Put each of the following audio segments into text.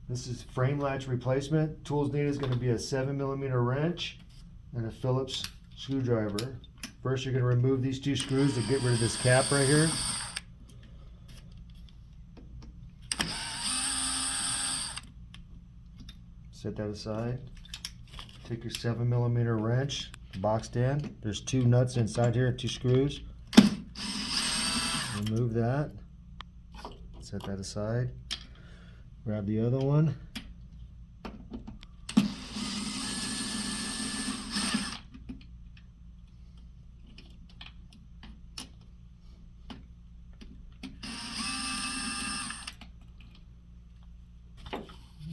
This is frame latch replacement. Tools needed is going to be a 7mm wrench and a Phillips screwdriver. First, you're going to remove these two screws to get rid of this cap right here. Set that aside. Take your 7mm wrench, boxed in. There's two nuts inside here, two screws. Remove that. Set that aside. Grab the other one.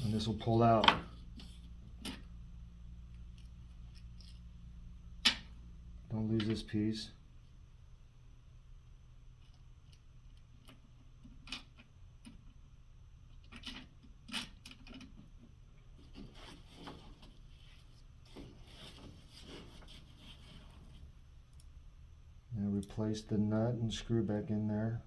And this will pull out. Don't lose this piece. And replace the nut and screw back in there.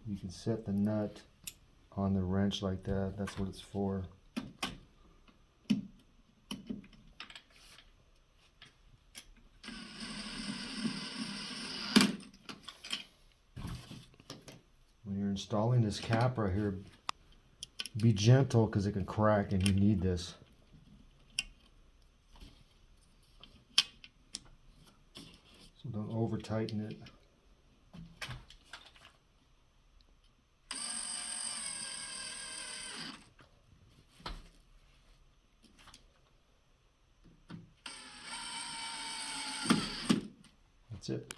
You can set the nut on the wrench like that. That's what it's for. When you're installing this cap right here, be gentle because it can crack and you need this. So don't over tighten it. That's it.